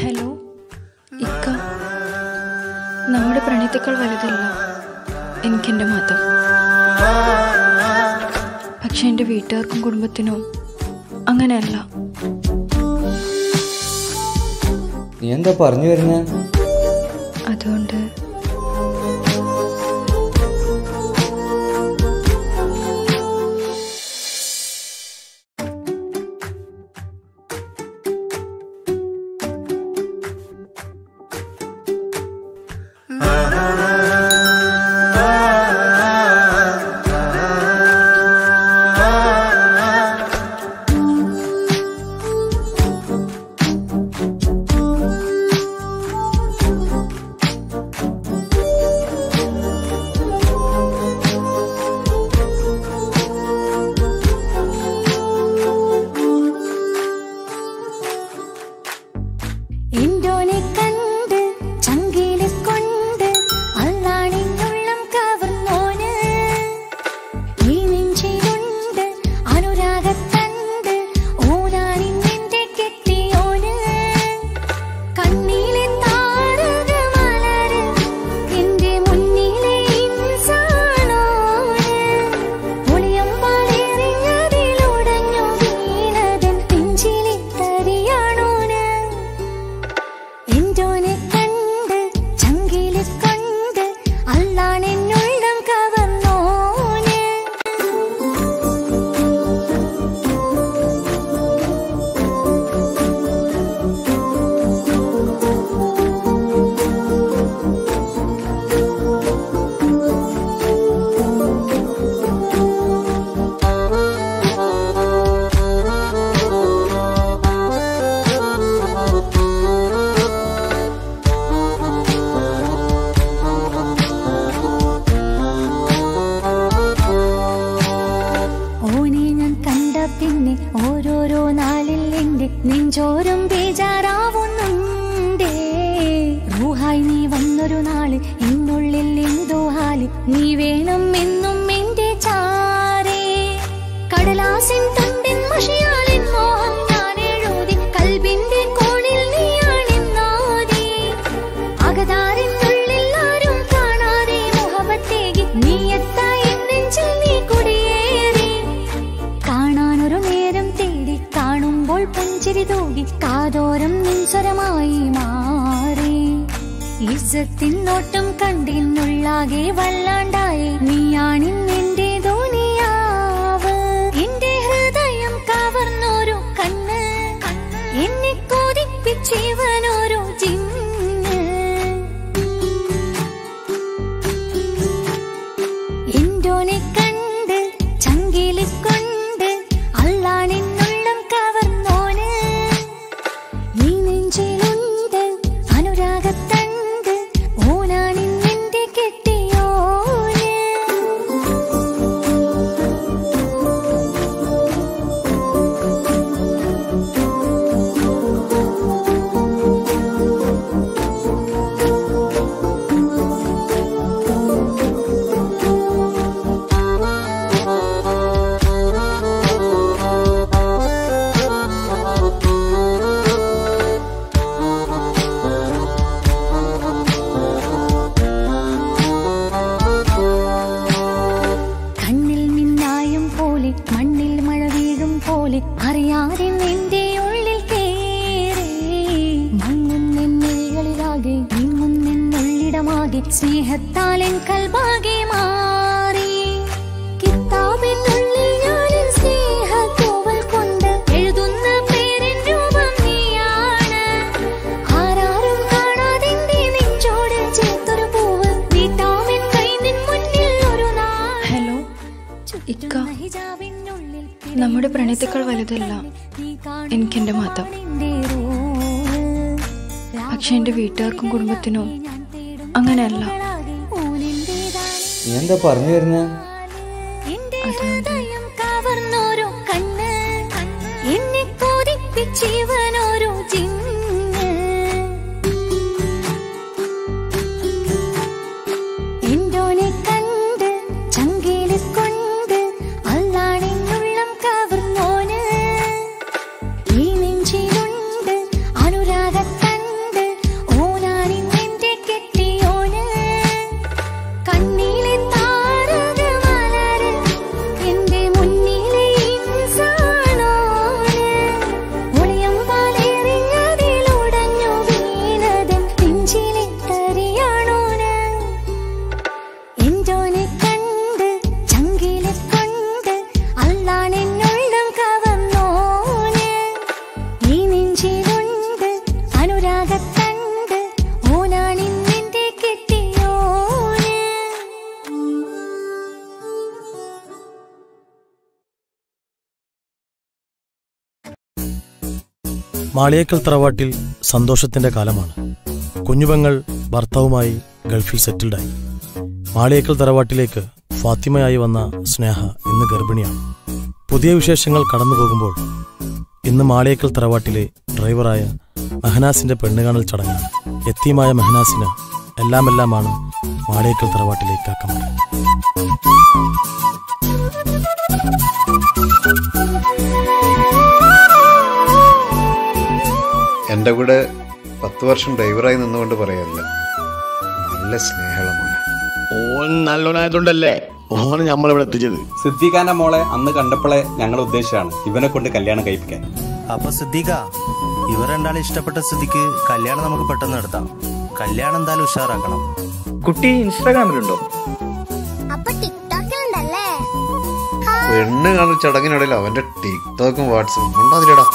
Hello ഇക്ക, നമ്മുടെ പ്രണയത്തേക്കാൾ വലുതല്ല എനിക്കെൻ്റെ മതം. പക്ഷെ എൻ്റെ വീട്ടുകാർക്കും കുടുംബത്തിനും അങ്ങനെയല്ല. നീ എന്താ പറഞ്ഞു വരുന്നേ? അതുകൊണ്ട് ഓരോരോ നാളിൽ എന്റെ നെഞ്ചോരം ബേജാറാവുന്നുണ്ടേ. റൂഹായി നീ വന്നൊരു നാള് എന്നുള്ളിൽ എന്തോ ഹാല്, നീ വേണം എന്നും എന്റെ ചാരേ. കടലാസിൻ തണ്ടിൻ മഷിയാലിൻ മോഹം ഞാൻ എഴുതി, കൽബിന്റെ കോണിൽ നീയാണെന്നാതി. അകതാരിനുള്ളിൽ ആരും കാണാതെ മുഹബത്തേകി നീ എത്തായി നെഞ്ചിൽ നീ കുടിയേറി. കാണാനൊരു നേരം തേടി കാണുമ്പോൾ പുഞ്ചിരി തൂകി കാതോരം നിൻസ്വരമായി മാറി. ഇസ്സത്തിൻ നോട്ടം കണ്ടിന്നുള്ളാകെ വല്ലാണ്ടായി, നീയാണിന്നെന്റെ ദുനിയാവ്. എന്റെ ഹൃദയം കവർന്നോരോ കണ്ണ്, എന്നെ കൊതിപ്പിച്ചിവനോരോ ജിന്ന്. എന്തോനെ കണ്ട് ചങ്കിലിക്കൊണ്ട് അള്ളാണെന്നുള്ളം കവർന്നോന്. ഈ നെഞ്ചിലുണ്ട് അനുരാഗത്തണ്ട്, ഓനാണിന്നെന്റെ കെട്ടിയോന്. കണ്ണിൽ മിന്നായം പോലെ മണ്ണിൽ മഴ വീഴും പോലെ അറിയാതെ നിന്റെ ഉള്ളിൽ കേറി. മങ്ങുന്നെന്നുള്ളിലാകെ നീങ്ങുന്നെന്നുള്ളിടമാകെ സ്നേഹത്താലെൻ കൽബാകെ മാറി. കിതാബിനുള്ളിൽ ഞാനിൻ സ്നേഹത്തൂവൽ കൊണ്ട് എഴുതുന്ന പേരിൻ രൂപം നീയാണ്. ആരാരും കാണാതെന്റെ നെഞ്ചോട് ചേർത്തൊരു പൂവ്, നീട്ടാമെൻ കൈ നിൻ മുന്നിൽ ഒരു നാൾ. ഹലോ ഇക്ക, നമ്മുടെ പ്രണയത്തേക്കാൾ വലുതല്ല എനിക്കെൻ്റെ മതം. പക്ഷെ എൻ്റെ വീട്ടുകാർക്കും കുടുംബത്തിനും അങ്ങനെയല്ല. നീ എന്താ പറഞ്ഞു വരുന്നേ? അതുകൊണ്ട് കവർന്നോരോ കണ്ണ്, എന്നെ കൊതിപ്പിച്ചിവനോരോ ജിന്ന്. എന്തോനെ കണ്ട് ചങ്കിലിക്കൊണ്ട് അള്ളാണെന്നുള്ളം കവർന്നോന്. ഈ നെഞ്ചിലുണ്ട് അനുരാഗത്തണ്ട്, മാളിയേക്കൽ തറവാട്ടിൽ സന്തോഷത്തിന്റെ കാലമാണ്. കുഞ്ഞുപെങ്ങൾ ഭർത്താവുമായി ഗൾഫിൽ സെറ്റിൽഡായി. മാളിയേക്കൽ തറവാട്ടിലേക്ക് ഫാത്തിമയായി വന്ന സ്നേഹ ഇന്ന് ഗർഭിണിയാണ്. പുതിയ വിശേഷങ്ങൾ കടന്നു പോകുമ്പോൾ ഇന്ന് മാളിയേക്കൽ തറവാട്ടിലെ ഡ്രൈവറായ മെഹനാസിന്റെ പെണ്ണുകാണൽ ചടങ്ങാണ്. യത്തീമായ മെഹനാസിന് എല്ലാമെല്ലാമാണ് മാളിയേക്കൽ തറവാട്ടിലെ ഇക്കാക്കമാർ. എൻ്റെ കൂടെ 10 വർഷം ഡ്രൈവറായി നിന്നുകൊണ്ട് പറയല്ല, നല്ല സ്നേഹമാണ്. ഓൻ നല്ലോനായതുകൊണ്ടല്ലേ ഓനെ നമ്മളിവിടെ എത്തിച്ചത്. സിദ്ദീഖാന്റെ മോളെ അന്ന് കണ്ടപ്പോഴേ ഞങ്ങൾ ഉദ്ദേശിച്ചാണ് ഇവനെ കൊണ്ട് കല്യാണം കഴിപ്പിക്കാൻ. അപ്പൊ സിദ്ദീഖ, ഇവർ രണ്ടാളും ഇഷ്ടപ്പെട്ട സ്ഥിതിക്ക് കല്യാണം നമുക്ക് പെട്ടെന്ന് നടത്താം. കല്യാണം എന്തായാലും ഉഷാറാക്കണം. കുട്ടി ഇൻസ്റ്റാഗ്രാമിലുണ്ടോ? പെണ്ണ് കാണൽ ചടങ്ങിനിടയിൽ അവന്റെ ടിക്ടോക്കും വാട്സപ്പും ഉണ്ടാതില്ലടാ.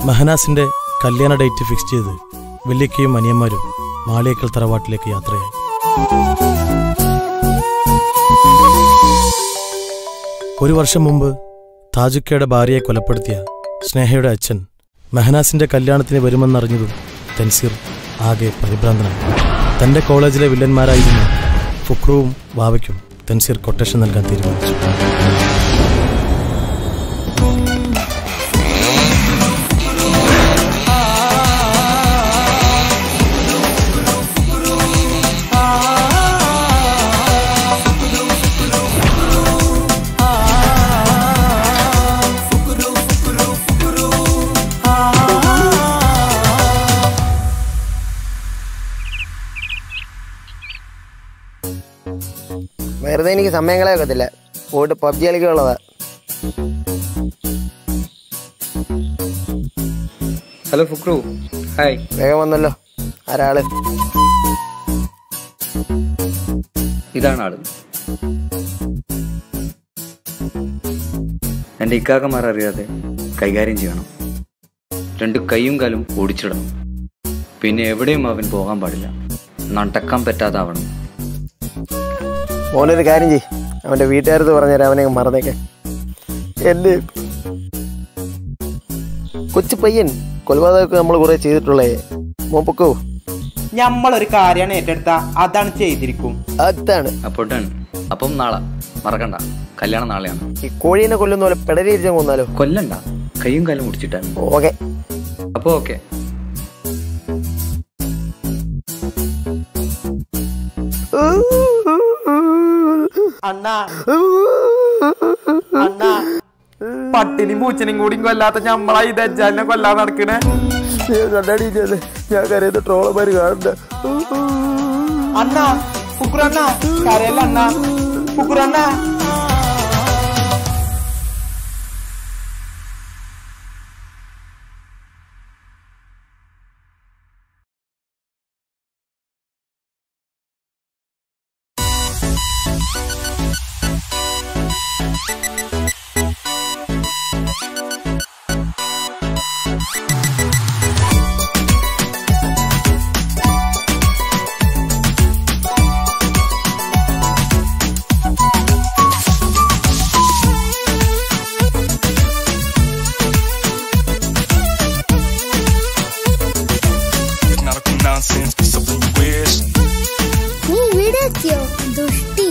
മെഹനാസിന്റെ കല്യാണ ഡേറ്റ് ഫിക്സ് ചെയ്ത് വല്യക്കയും അനിയന്മാരും മാളിയേക്കൽ തറവാട്ടിലേക്ക് യാത്രയായി. ഒരു വർഷം മുമ്പ് താജുക്കയുടെ ഭാര്യയെ കൊലപ്പെടുത്തിയ സ്നേഹയുടെ അച്ഛൻ മെഹനാസിന്റെ കല്യാണത്തിന് വരുമെന്നറിഞ്ഞതും തൻസീർ ആകെ പരിഭ്രാന്തനായി. തന്റെ കോളേജിലെ വില്ലന്മാരായിരുന്ന ഫുക്രുവും വാവയ്ക്കും തൻസീർ കൊട്ടേഷൻ നൽകാൻ തീരുമാനിച്ചു. വെറുതെ എനിക്ക് സമയം കളയൊക്കത്തില്ല, പോയിട്ട് പബ്ജി കളിക്കുള്ളതാ. Hello Fukru, hi. വേഗം വന്നല്ലോ. ആരാള്? ഇതാണ് ആള്. എൻ്റെ ഇക്കാക്കമാർ അറിയാതെ കൈകാര്യം ചെയ്യണം. 2 കൈയും കാലും ഓടിച്ചിടണം. പിന്നെ എവിടെയും അവൻ പോകാൻ പാടില്ല. നടക്കാൻ പറ്റാതാവണം. മോനൊരു കാര്യം ചെയ്യ്, അവന്റെ വീട്ടുകാരത്ത് പറഞ്ഞുതരാം, അവനെ മറന്നേക്കെ. എന്റെ കൊച്ചു പയ്യൻ കൊലപാതകമൊക്കെ നമ്മൾ കുറെ ചെയ്തിട്ടുള്ളേ. മോൻ പൊക്കോ. നമ്മളൊരു കാര്യമാണ് ഏറ്റെടുത്ത അതാണ് ചെയ്തിരിക്കും. അതാണ്. അപ്പം നാളെ മറക്കണ്ട, കല്യാണം നാളെയാണ്. ഈ കോഴീനെ കൊല്ലുന്ന പോലെ പെടലിരിച്ചാൽ കൊന്നാലോ? കൊല്ലണ്ട, കൈയും കാലും മുടിച്ചിട്ടാണ്. ഓക്കെ. അപ്പൊ ഓക്കെ. അണ്ണാ അണ്ണാ, പട്ടിനും പൂച്ചനും കൂടി കൊല്ലാത്ത ഞമ്മളാ ഈ ദജ്ജാലിനെ കൊല്ലാൻ നടക്കണേ. ഞാൻ കരയുന്ന ട്രോളന്മാര് കാണണ്ട. അണ്ണാ ഫുക്രണ്ണ കരയല്ല അണ്ണാ, ഫുക്രണ്ണ. നീ ഇവിടെ എത്തിയോ ദുഷ്ടി?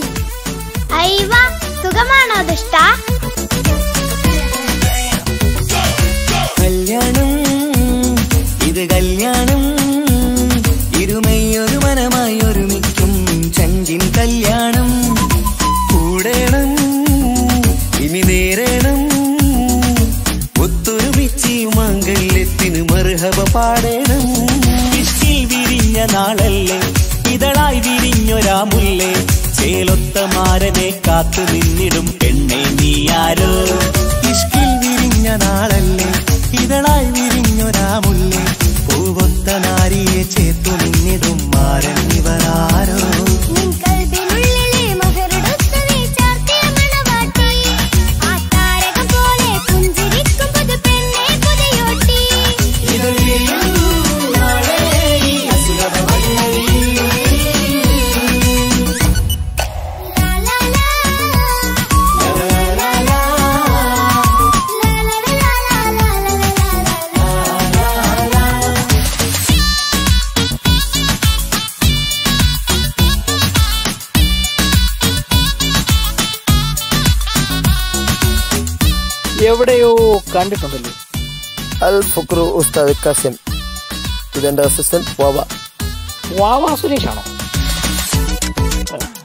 അയ്യ, സുഖമാണോ ദുഷ്ട? കല്യാണം ഇത് കല്യാണം, ഇരുമയൊരു മനമായി ഒരുമിക്കും ചങ്കിൻ കല്യാണം. കൂടേണം ഇനി നേരേണം, ഒത്തൊരുമിച്ച് മംഗല്യത്തിന് മർഹബ പാടേണം. ഇഷ്കിൽ വിരിഞ്ഞ നാളല്ലേ, ഇതളായി വിരിഞ്ഞൊരാ മുല്ലേ, ചേലൊത്ത മാരനെ കാത്തു നിന്നിടും പെണ്ണെ നീയാരോ. ഇഷ്കിൽ വിരിഞ്ഞ നാളല്ലേ, ഇതളായി വിരിഞ്ഞൊരാ മുല്ലേ, പൂവൊത്ത നാരിയെ ചേർത്തു നിന്നിടും മാരൻ ഇവരാരോ. la la la എവിടെയോ കണ്ടിട്ടുണ്ടല്ലോ. അൽ ഫുക്രു ഉസ്താദ് കസിൻ. ഇതെന്റെ അസിസ്റ്റന്റ് വാവ. വാവ സുരേഷാണോ?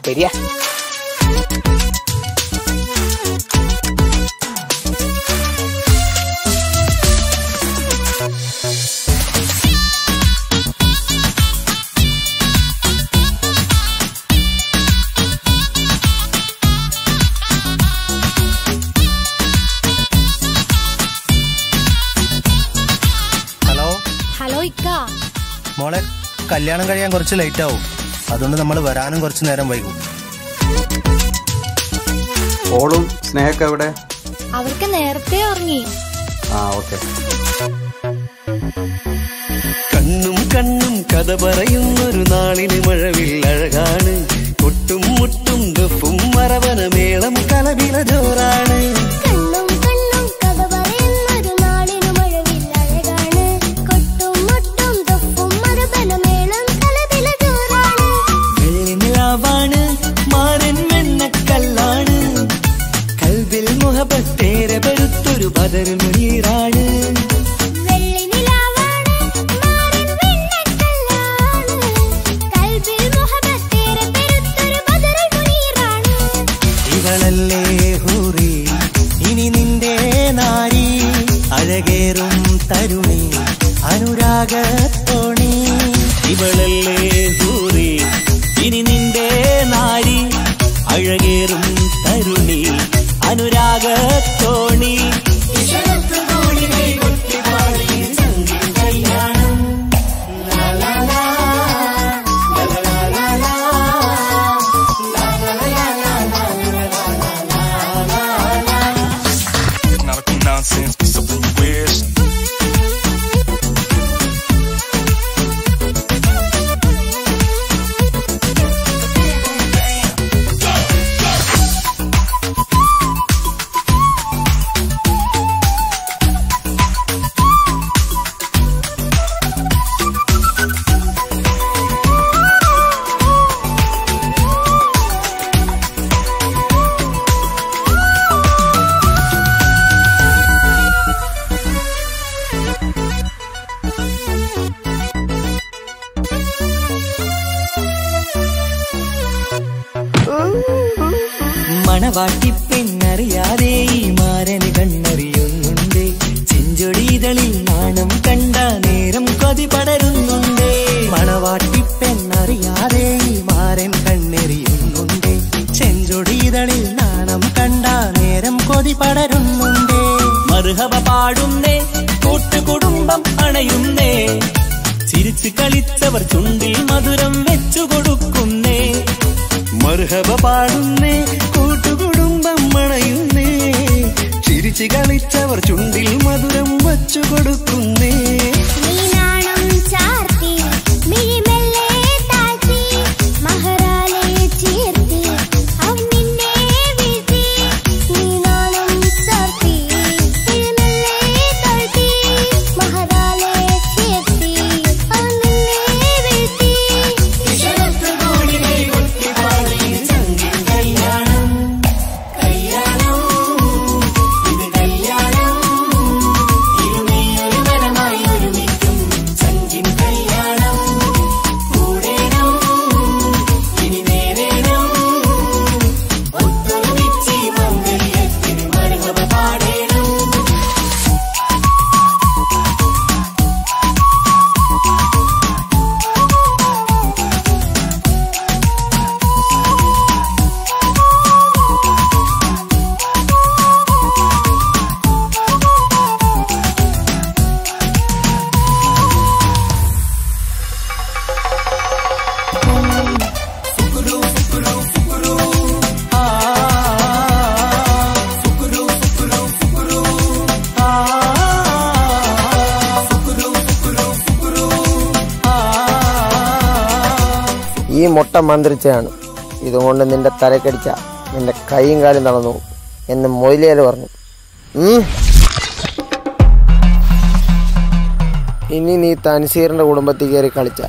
ശരിയാ. മോളെ, കല്യാണം കഴിയാൻ കുറച്ച് ലേറ്റ് ആവും. അതുകൊണ്ട് നമ്മൾ വരാനും കുറച്ച് നേരം വൈകും. ഓളും സ്നേഹക്ക് എവിടെ? അവർക്ക് നേരത്തെ ഉറങ്ങി. ഓക്കെ. കണ്ണും കണ്ണും കഥ പറയുന്നൊരു നാളിന് മഴവിൽ അഴകാണ്. കൊട്ടും മുട്ടും ദഫും മറവന മേളം കലവില ജോറാണ്. ൊരു ബദർ മുനീറാണ്. ഇവളല്ലേ ഹൂറി ഇനി നിന്റെ നാരി, അഴകേറും തരുണി അനുരാഗത്തോണി. ഇവളല്ലേ ഹൂറി ഇനി നിന്റെ നാരി, അഴകേറും തരുണി അനുരാഗത്തോണി. മണവാട്ടിപ്പെണ്ണറിയാതെ ഈ മാരന് കണ്ണറിയുന്നുണ്ട്. ചെഞ്ചൊടിതളിൽ നാണം കണ്ട നേരം കൊതി പടരുന്നുണ്ട്. മണവാട്ടിപ്പെണ്ണറിയാതെ ഈ മാരൻ കണ്ണെറിയുന്നുണ്ട്. ചെഞ്ചൊടിതളിൽ നാണം കണ്ട നേരം കൊതി പടരുന്നുണ്ട്. മർഹബ പാടുന്നേ, കൂട്ടുകുടുംബം അണയുന്നേ. ചിരിച്ചു കളിച്ചവർ ചുണ്ടിൽ മധുരം വെച്ചു കൊടുക്കുന്നേ. മർഹബ പാടുന്നേ, കൂട്ടുകുടുംബം അണയുന്നേ. ചിരിച്ചു കളിച്ചവർ ചുണ്ടിൽ മധുരം വച്ചു കൊടുക്കുന്നേ. ഈ മുട്ട മന്ത്രിച്ചാണ്, ഇതുകൊണ്ട് നിന്റെ തലക്കടിച്ച നിന്റെ കൈയും കാലും നടന്നു എന്ന് മൊയ്ലിയാൽ പറഞ്ഞു. ഇനി നീ തൻസീറിന്റെ കുടുംബത്തിൽ കയറി കളിച്ച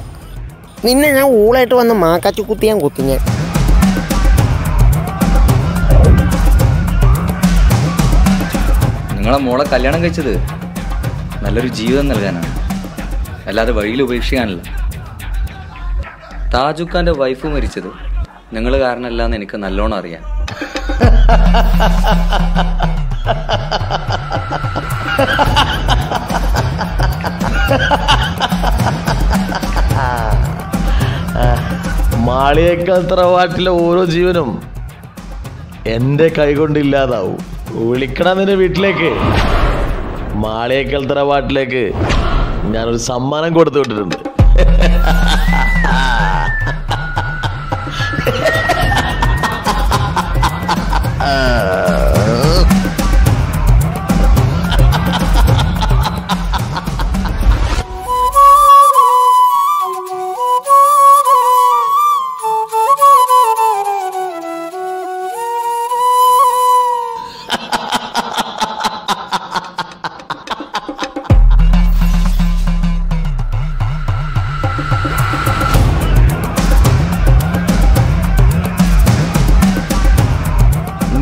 നിന്നെ ഞാൻ ഊളായിട്ട് വന്ന് മാക്കാച്ചു കുത്തിയാൻ കുത്തിഞ്ഞ. നിങ്ങൾ ഞങ്ങളെ മോളെ കല്യാണം കഴിച്ചത് നല്ലൊരു ജീവിതം നൽകാനാണ്, അല്ലാതെ വഴിയിൽ ഉപേക്ഷിക്കാനല്ല. താജുഖാന്റെ വൈഫ് മരിച്ചത് നിങ്ങൾ കാരണമല്ല എന്ന് എനിക്ക് നല്ലോണം അറിയാം. മാളിയേക്കാൾ തറവാട്ടിലെ ഓരോ ജീവനും എന്റെ കൈകൊണ്ട് ഇല്ലാതാവും. വിളിക്കണം നിന്റെ വീട്ടിലേക്ക്. മാളിയേക്കാൾ തറവാട്ടിലേക്ക് ഞാനൊരു സമ്മാനം കൊടുത്തു വിട്ടിട്ടുണ്ട്.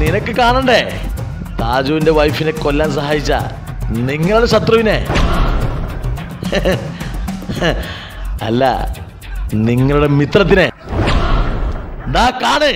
നിനക്ക് കാണണ്ടേ താജുവിന്റെ വൈഫിനെ കൊല്ലാൻ സഹായിച്ച നിങ്ങളുടെ ശത്രുവിനെ? അല്ല, നിങ്ങളുടെ മിത്രത്തിനെ. ദാ കാണ്.